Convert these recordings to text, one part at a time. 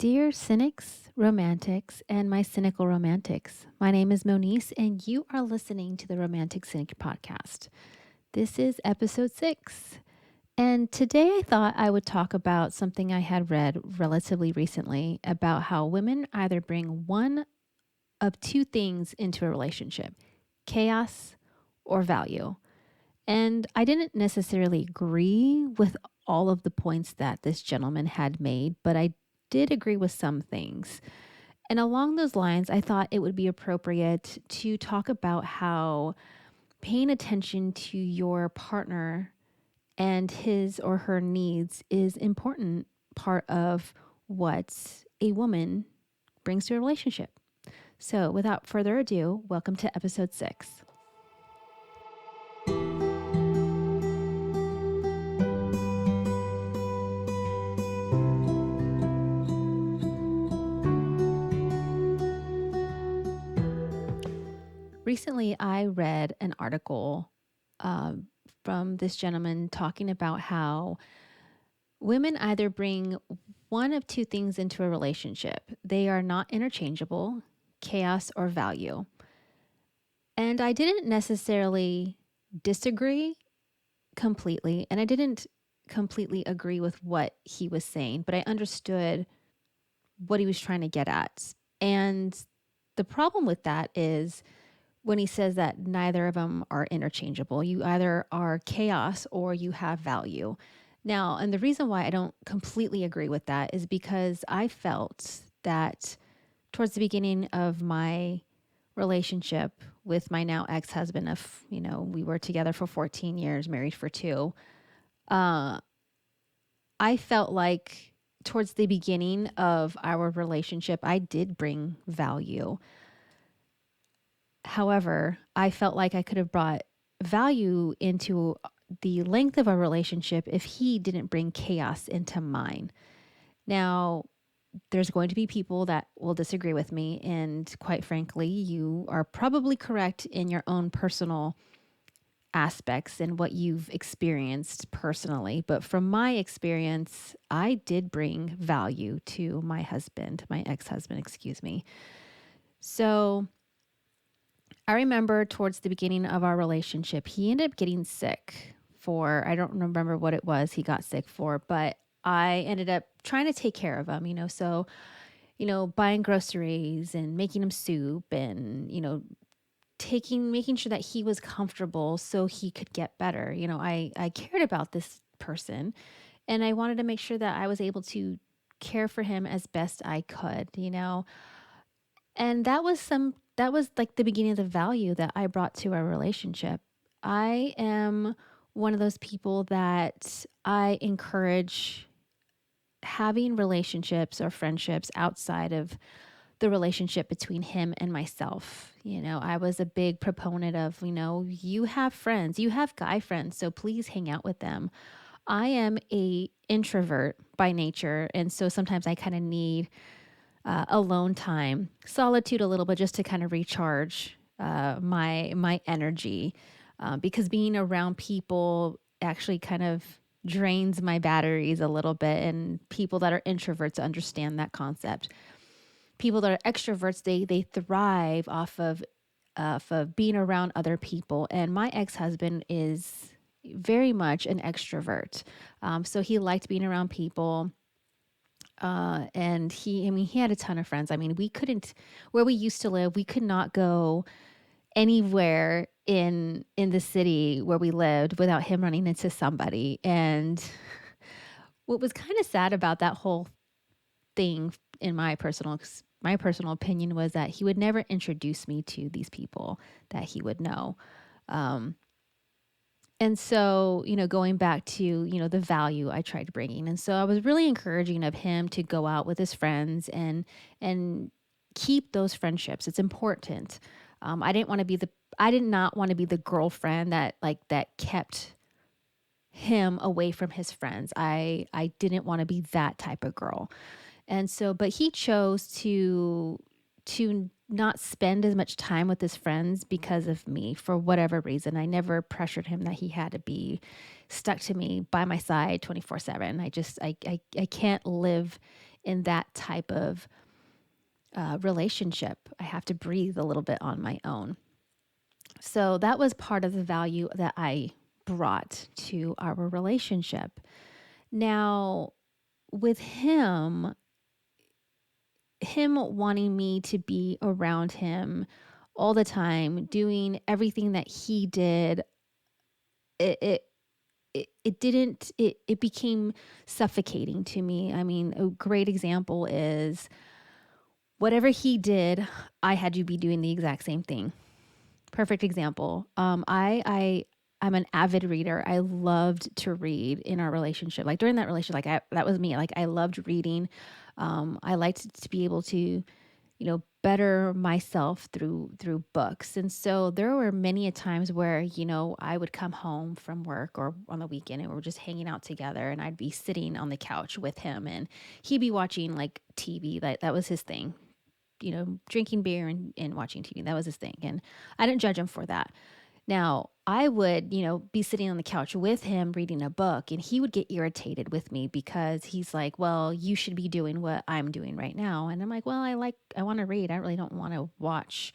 Dear cynics, romantics, and my cynical romantics, my name is Monice, and you are listening to the Romantic Cynic podcast. This is episode 6. And today I thought I would talk about something I had read relatively recently about how women either bring one of two things into a relationship: chaos or value. And I didn't necessarily agree with all of the points that this gentleman had made, but I did agree with some things. And along those lines, I thought it would be appropriate to talk about how paying attention to your partner and his or her needs is important part of what a woman brings to a relationship. So, without further ado, welcome to episode 6. Recently, I read an article um, from this gentleman talking about how women either bring one of two things into a relationship. They are not interchangeable: chaos or value. And I didn't necessarily disagree completely, and I didn't completely agree with what he was saying, but I understood what he was trying to get at. And the problem with that is when he says that neither of them are interchangeable. You either are chaos or you have value. Now, and the reason why I don't completely agree with that is because I felt that towards the beginning of my relationship with my now ex-husband, of, we were together for 14 years, married for 2. I felt like towards the beginning of our relationship, I did bring value. However, I felt like I could have brought value into the length of our relationship if he didn't bring chaos into mine. Now, there's going to be people that will disagree with me. And quite frankly, you are probably correct in your own personal aspects and what you've experienced personally. But from my experience, I did bring value to my husband, my ex husband, excuse me. So I remember towards the beginning of our relationship, he ended up getting sick for, I don't remember what it was he got sick for, but I ended up trying to take care of him, so, buying groceries and making him soup and, making sure that he was comfortable so he could get better. I cared about this person and I wanted to make sure that I was able to care for him as best I could. And that was like the beginning of the value that I brought to our relationship. I am one of those people that I encourage having relationships or friendships outside of the relationship between him and myself. I was a big proponent of, you have friends, you have guy friends, so please hang out with them. I am a introvert by nature, and so sometimes I kind of need alone time, solitude a little bit, just to kind of recharge my energy, because being around people actually kind of drains my batteries a little bit. And people that are introverts understand that concept. People that are extroverts, they thrive off of being around other people. And my ex husband is very much an extrovert, so he liked being around people. And he had a ton of friends. I mean, where we used to live, we could not go anywhere in the city where we lived without him running into somebody. And what was kind of sad about that whole thing, in my personal opinion, was that he would never introduce me to these people that he would know. And so, going back to, the value I tried bringing. And so I was really encouraging of him to go out with his friends and keep those friendships. It's important. I did not want to be the girlfriend that kept him away from his friends. I didn't want to be that type of girl. And so, but he chose to not spend as much time with his friends because of me, for whatever reason. I never pressured him that he had to be stuck to me by my side 24/7. I can't live in that type of relationship. I have to breathe a little bit on my own. So that was part of the value that I brought to our relationship. Now, with him wanting me to be around him all the time, doing everything that he did, it it it didn't it became suffocating to me. I mean, a great example is whatever he did, I had to be doing the exact same thing. Perfect example. I'm an avid reader. I loved to read in our relationship. Like during that relationship, that was me. Like I loved reading. I liked to be able to, better myself through books. And so there were many a times where, I would come home from work or on the weekend and we were just hanging out together and I'd be sitting on the couch with him and he'd be watching like TV. That was his thing, drinking beer and watching TV. That was his thing. And I didn't judge him for that. Now, I would, be sitting on the couch with him reading a book, and he would get irritated with me because he's like, well, you should be doing what I'm doing right now. And I'm like, well, I want to read. I really don't want to watch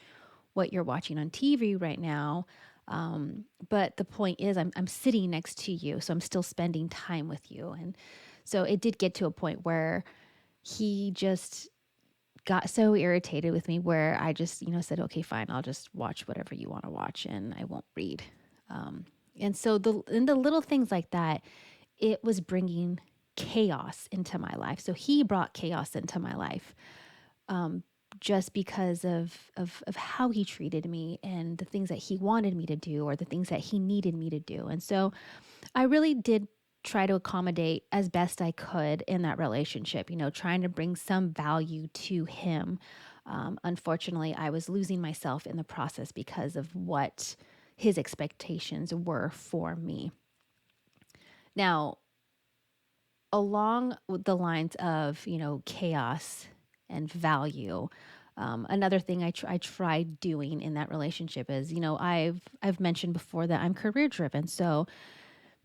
what you're watching on TV right now. But the point is, I'm sitting next to you, so I'm still spending time with you. And so it did get to a point where he just got so irritated with me where I just, said, okay, fine, I'll just watch whatever you want to watch and I won't read. And so the little things like that, it was bringing chaos into my life. So he brought chaos into my life, just because of how he treated me and the things that he wanted me to do or the things that he needed me to do. And so I really did try to accommodate as best I could in that relationship, trying to bring some value to him. Unfortunately, I was losing myself in the process because of what his expectations were for me. Now, along the lines of, chaos and value, another thing I tried doing in that relationship is, I've mentioned before that I'm career driven. So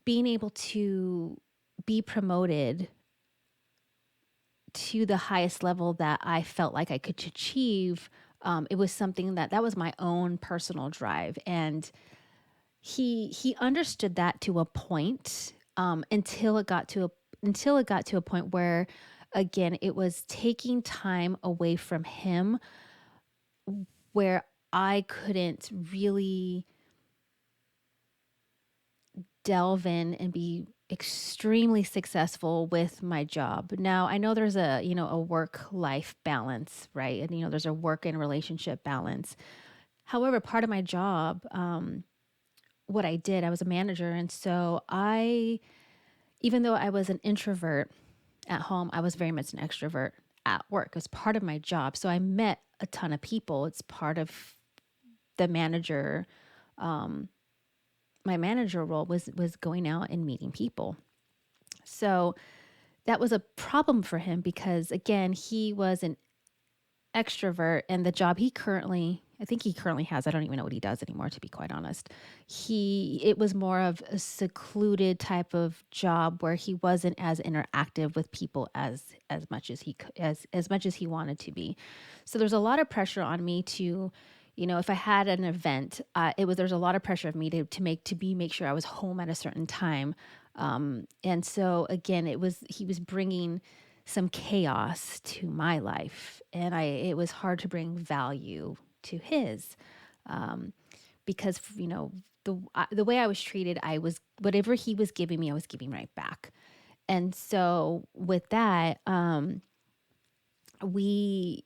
being able to be promoted to the highest level that I felt like I could achieve, it was something that was my own personal drive, and he understood that to a point, until it got to a point where, again, it was taking time away from him, where I couldn't really delve in and be extremely successful with my job. Now, I know there's a work life balance, right? And there's a work and relationship balance. However, part of my job, what I did, I was a manager, and so even though I was an introvert at home, I was very much an extrovert at work. It was part of my job. So I met a ton of people. It's part of the manager my manager role was going out and meeting people. So that was a problem for him because, again, he was an extrovert, and the job I think he currently has, I don't even know what he does anymore, to be quite honest. It was more of a secluded type of job where he wasn't as interactive with people as much as as much as he wanted to be. So there's a lot of pressure on me to, if I had an event, there's a lot of pressure of me to make sure I was home at a certain time. And so again, he was bringing some chaos to my life, and it was hard to bring value to his, because the way I was treated, I was whatever he was giving me, I was giving right back. And so with that, we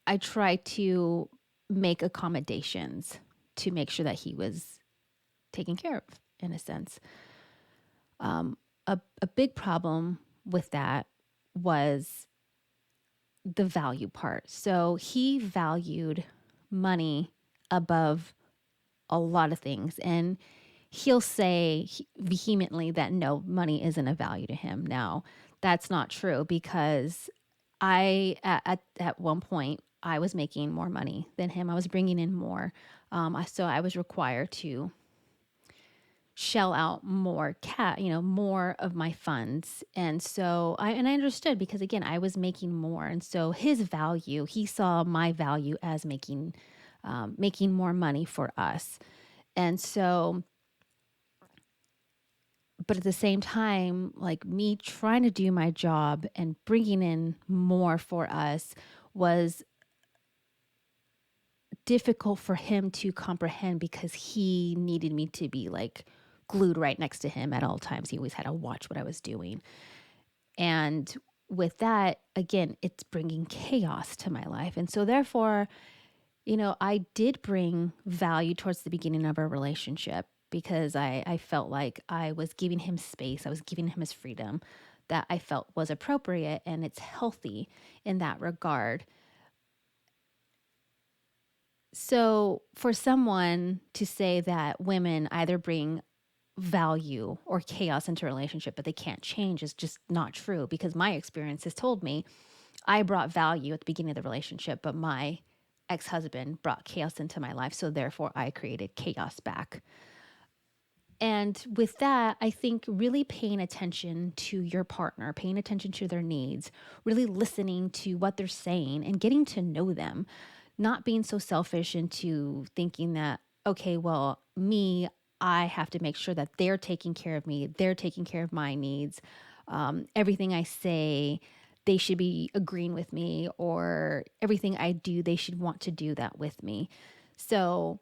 I tried to make accommodations to make sure that he was taken care of, in a sense. A big problem with that was the value part. So he valued money above a lot of things. And he'll say vehemently that no, money isn't a value to him. Now, that's not true because at one point, I was making more money than him. I was bringing in more. So I was required to shell out more more of my funds. And so I understood because again, I was making more. And so his value, he saw my value as making more money for us. And so, but at the same time, like me trying to do my job and bringing in more for us was difficult for him to comprehend because he needed me to be like glued right next to him at all times. He always had to watch what I was doing. And with that, again, it's bringing chaos to my life. And so, therefore, I did bring value towards the beginning of our relationship because I felt like I was giving him space, I was giving him his freedom that I felt was appropriate and it's healthy in that regard. So, for someone to say that women either bring value or chaos into a relationship, but they can't change is just not true because my experience has told me I brought value at the beginning of the relationship, but my ex husband brought chaos into my life. So, therefore, I created chaos back. And with that, I think really paying attention to your partner, paying attention to their needs, really listening to what they're saying and getting to know them, not being so selfish into thinking that, okay, well, I have to make sure that they're taking care of me, they're taking care of my needs. Everything I say, they should be agreeing with me, or everything I do, they should want to do that with me. So,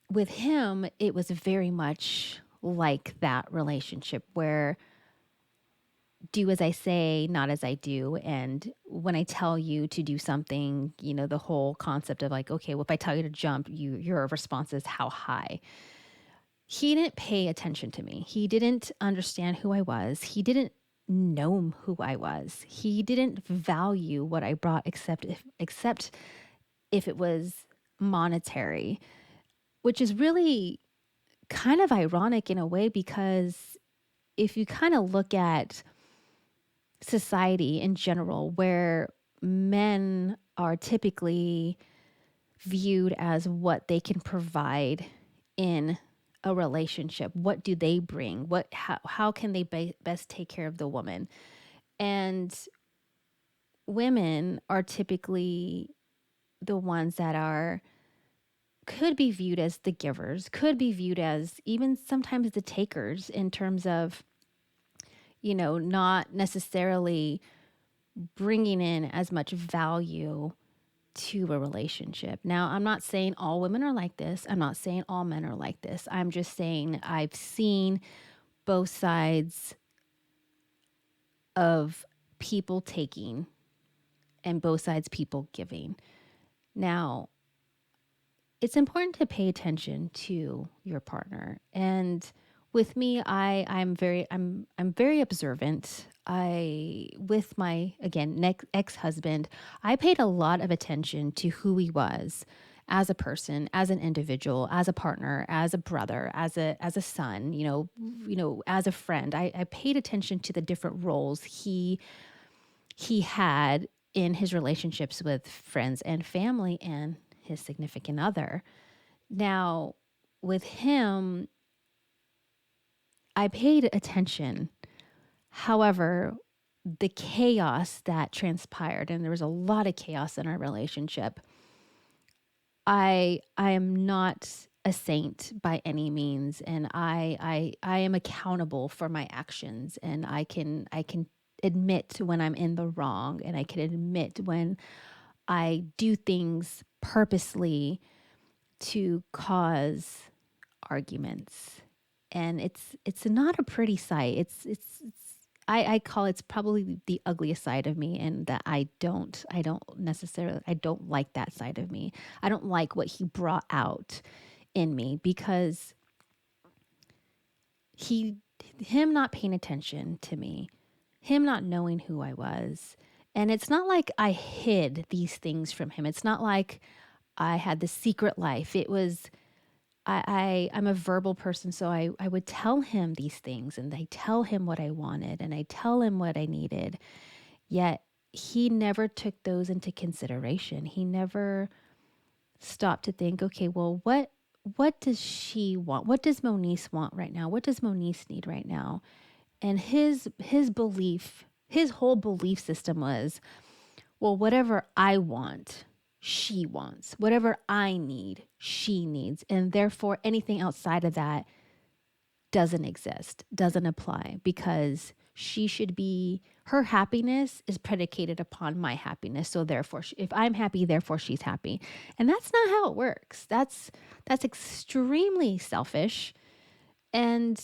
with him, it was very much like that relationship where do as I say, not as I do. And when I tell you to do something, the whole concept of like, okay, well, if I tell you to jump, your response is how high. He didn't pay attention to me. He didn't understand who I was. He didn't know who I was. He didn't value what I brought except if it was monetary, which is really kind of ironic in a way because if you kind of look at society in general, where men are typically viewed as what they can provide in a relationship, what do they bring? How can they best take care of the woman? And women are typically the ones that are could be viewed as the givers, could be viewed as even sometimes the takers in terms of, not necessarily bringing in as much value to a relationship. Now, I'm not saying all women are like this. I'm not saying all men are like this. I'm just saying I've seen both sides of people taking and both sides people giving. Now, it's important to pay attention to your partner. And with me, I'm very observant. I with my again ex-husband, I paid a lot of attention to who he was as a person, as an individual, as a partner, as a brother, as a son, as a friend. I paid attention to the different roles he had in his relationships with friends and family and his significant other. Now, with him, I paid attention. However, the chaos that transpired, and there was a lot of chaos in our relationship, I am not a saint by any means, and I am accountable for my actions, and I can admit when I'm in the wrong, and I can admit when I do things purposely to cause arguments. And it's not a pretty sight. I call it's probably the ugliest side of me, and that I don't like that side of me. I don't like what he brought out in me because he him not paying attention to me, him not knowing who I was. And it's not like I hid these things from him. It's not like I had the secret life. It was I'm a verbal person, so I would tell him these things and I tell him what I wanted and I tell him what I needed. Yet he never took those into consideration. He never stopped to think, okay, well, what does she want? What does Moniece want right now? What does Moniece need right now? And his belief, his whole belief system was, well, whatever I want, she wants. Whatever I need, she needs. And therefore anything outside of that doesn't exist, doesn't apply, because she should be, her happiness is predicated upon my happiness. So therefore, if I'm happy, therefore she's happy. And that's not how it works. That's extremely selfish. And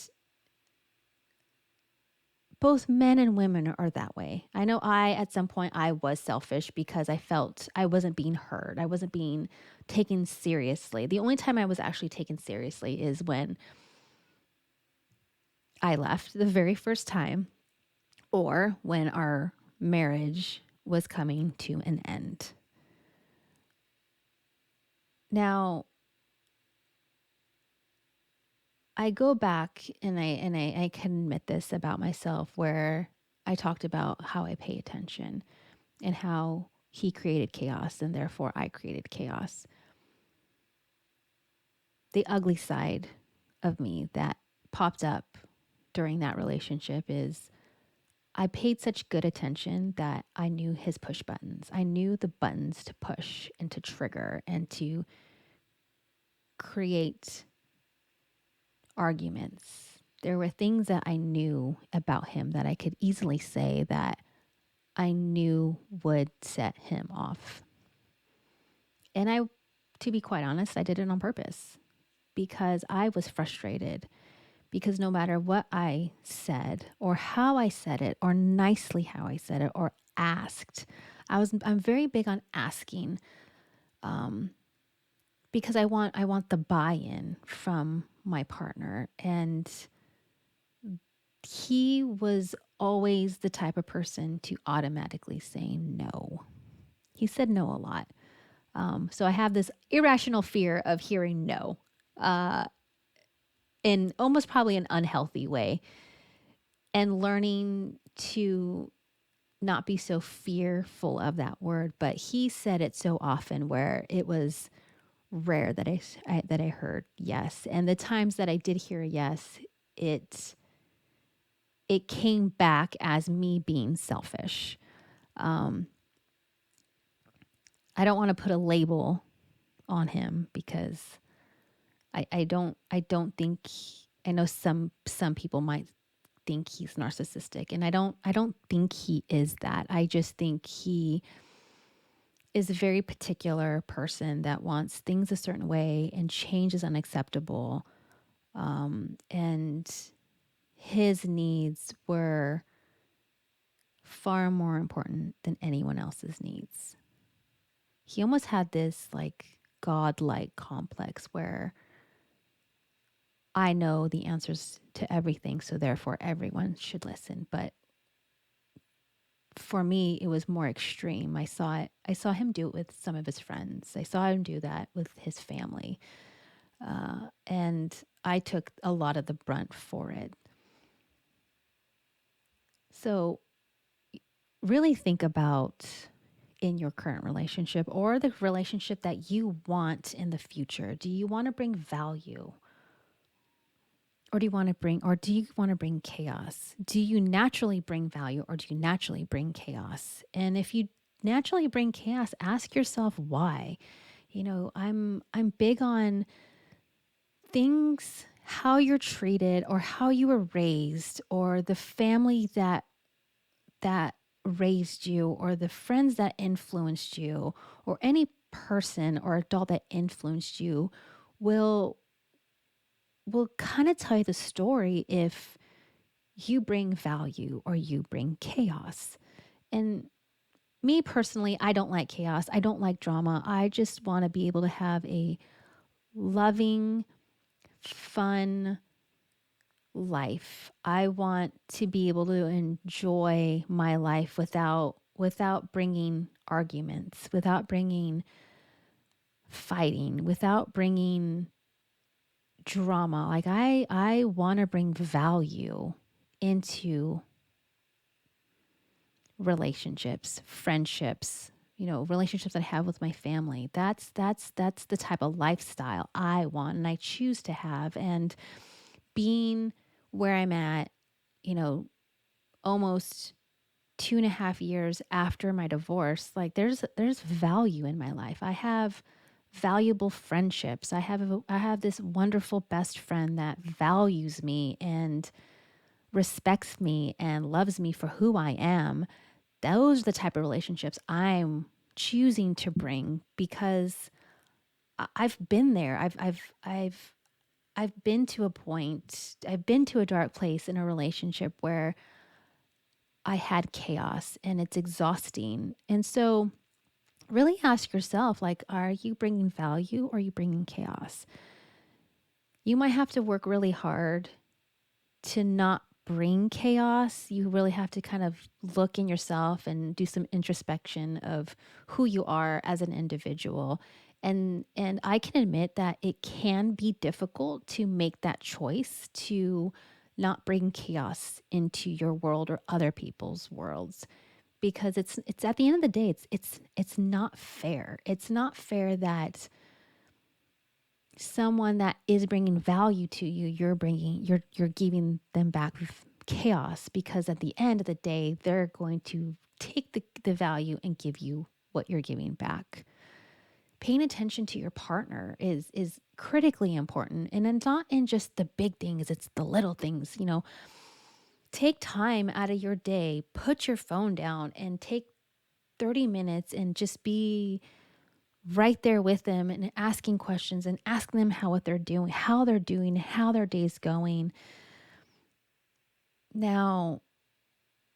both men and women are that way. I know at some point I was selfish because I felt I wasn't being heard. I wasn't being taken seriously. The only time I was actually taken seriously is when I left the very first time, or when our marriage was coming to an end. Now, I go back and I can admit this about myself, where I talked about how I pay attention and how he created chaos and therefore I created chaos. The ugly side of me that popped up during that relationship is I paid such good attention that I knew his push buttons. I knew the buttons to push and to trigger and to create arguments. There were things that I knew about him that I could easily say that I knew would set him off. And to be quite honest, I did it on purpose because I was frustrated. Because no matter what I said or how I said it or nicely how I said it or asked, I'm very big on asking, because I want the buy-in from my partner. And he was always the type of person to automatically say no. He said no a lot. So I have this irrational fear of hearing no, in almost probably an unhealthy way, and learning to not be so fearful of that word. But he said it so often where it was rare that I heard yes. And the times that I did hear yes, it came back as me being selfish. Um, I don't want to put a label on him because I don't think I know some people might think he's narcissistic, and I don't think he is that. I just think he is a very particular person that wants things a certain way and change is unacceptable. And his needs were far more important than anyone else's needs. He almost had this like godlike complex where I know the answers to everything, so therefore everyone should listen. But for me, it was more extreme. I saw him do it with some of his friends. I saw him do that with his family. And I took a lot of the brunt for it. So really think about, in your current relationship or the relationship that you want in the future, do you want to bring value? Or do you want to bring chaos? Do you naturally bring value or do you naturally bring chaos? And if you naturally bring chaos, ask yourself why. I'm big on things, how you're treated or how you were raised, or the family that raised you, or the friends that influenced you, or any person or adult that influenced you will kind of tell you the story if you bring value or you bring chaos. And me personally, I don't like chaos. I don't like drama. I just want to be able to have a loving, fun life. I want to be able to enjoy my life without bringing arguments, without bringing fighting, without bringing drama. Like I want to bring value into relationships, friendships, relationships that I have with my family. That's the type of lifestyle I want and I choose to have. And being where I'm at, you know, almost 2.5 years after my divorce, like there's value in my life. I have valuable friendships. I have this wonderful best friend that values me and respects me and loves me for who I am. Those are the type of relationships I'm choosing to bring because I've been there. I've been to a point. I've been to a dark place in a relationship where I had chaos and it's exhausting. And so really ask yourself, like, are you bringing value or are you bringing chaos? You might have to work really hard to not bring chaos. You really have to kind of look in yourself and do some introspection of who you are as an individual. And I can admit that it can be difficult to make that choice to not bring chaos into your world or other people's worlds because it's at the end of the day it's not fair. It's not fair that someone that is bringing value to you, you're giving them back chaos because at the end of the day, they're going to take the value and give you what you're giving back. Paying attention to your partner is critically important. And then not in just the big things, it's the little things, take time out of your day, put your phone down and take 30 minutes and just be right there with them and asking questions and asking them how they're doing, how their day's going. Now,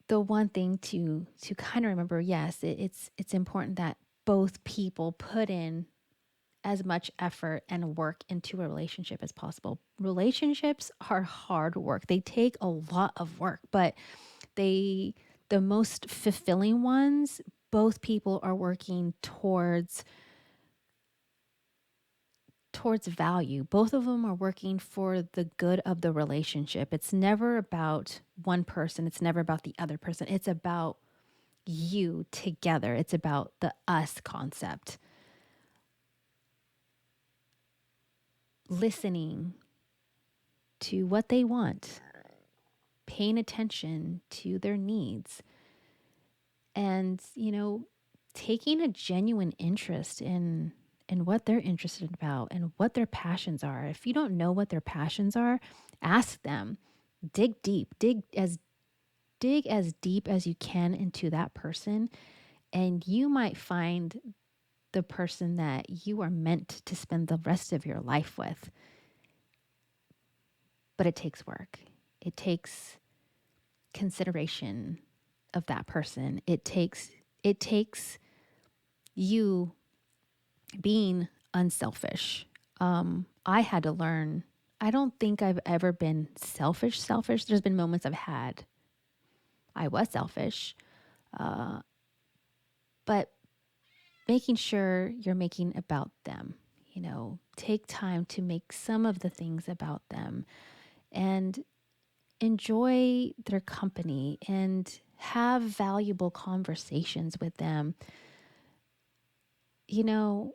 the one thing to kind of remember, yes, it's important that both people put in as much effort and work into a relationship as possible. Relationships are hard work. They take a lot of work, but they the most fulfilling ones, both people are working towards value. Both of them are working for the good of the relationship. It's never about one person, it's never about the other person. It's about you together. It's about the us concept. Listening to what they want, paying attention to their needs, and, taking a genuine interest in what they're interested about and what their passions are. If you don't know what their passions are, ask them. Dig deep. Dig as deep as you can into that person, and you might find the person that you are meant to spend the rest of your life with. But it takes work. It takes consideration of that person. It takes you being unselfish. I had to learn. I don't think I've ever been selfish. There's been moments I was selfish, but making sure you're making about them. Take time to make some of the things about them and enjoy their company and have valuable conversations with them. You know,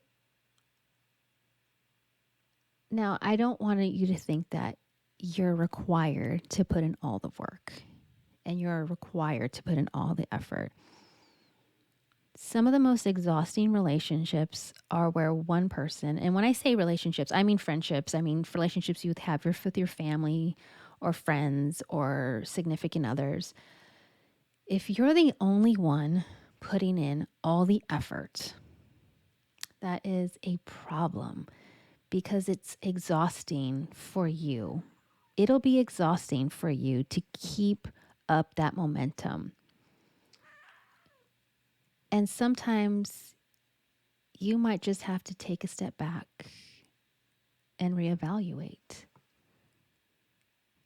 Now I don't want you to think that you're required to put in all the work and you're required to put in all the effort. Some of the most exhausting relationships are where one person, and when I say relationships, I mean friendships, I mean relationships you have with your family or friends or significant others. If you're the only one putting in all the effort, that is a problem because it's exhausting for you. It'll be exhausting for you to keep up that momentum. And sometimes you might just have to take a step back and reevaluate.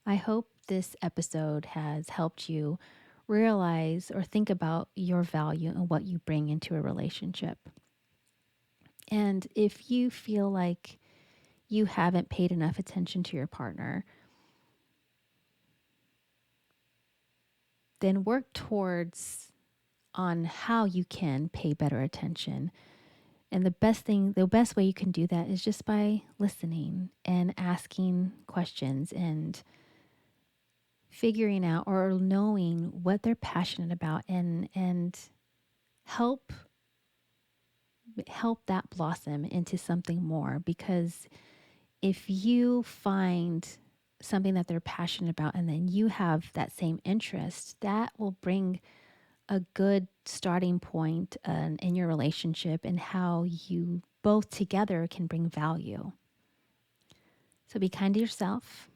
I hope this episode has helped you realize or think about your value and what you bring into a relationship. And if you feel like you haven't paid enough attention to your partner, then work towards on how you can pay better attention. And the best way you can do that is just by listening and asking questions and figuring out or knowing what they're passionate about, and help help that blossom into something more. Because if you find something that they're passionate about and then you have that same interest, that will bring a good starting point in your relationship and how you both together can bring value. So be kind to yourself,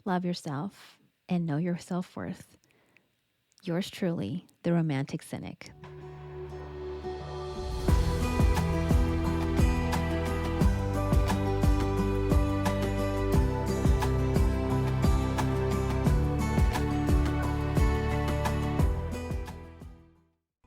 love yourself, and know your self worth. Yours truly, the Romantic Cynic.